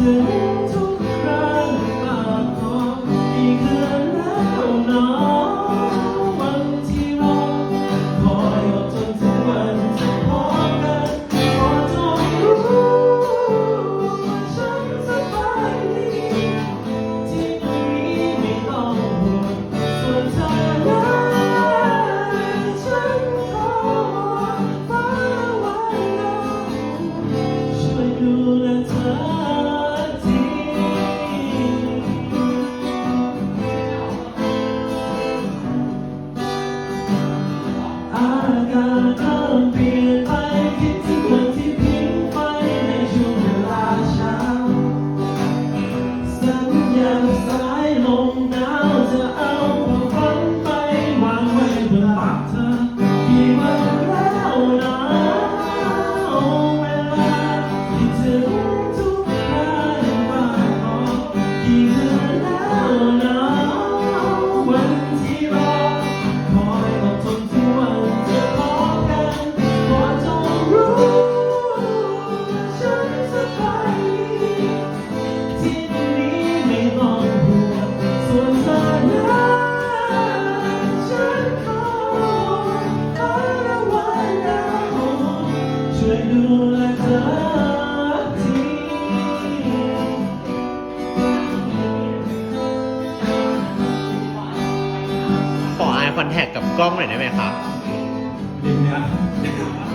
ถึงทุกครั้งปากคอกี่คืนแล้วหนอวันที่รอคอยอดจนถึงวันจะพบกันขอจงรู้ว่าฉันสบายดีที่ตรงนี้ไม่ต้องห่วงส่วนเธอนั้นฉันขอฟ้าวันเราช่วยดูแลเธอที อากาศเริ่มเปลี่ยนไปคิดถึงวันที่ผิงไฟในช่วงเวลาเช้าสัญญาณสายลมหนาวจะเอาความฝันไปวางไว้บนตักเธอกี่วันแล้วนะเวลาคิดถึงทุกครั้งบ้านขอกี่เดือนแล้วนะวันที่รอคอยอดทนทุกวันจะพบกันขอจงรู้ว่าฉันสบายดีที่ตรงนี้ไม่ต้องห่วงส่วนเธอนั้นฉันขอระวังเราช่วยดูแลเธอที ขอ eye contact กับกล้องหน่อยได้ไหมคะ เดี๋ยวนะ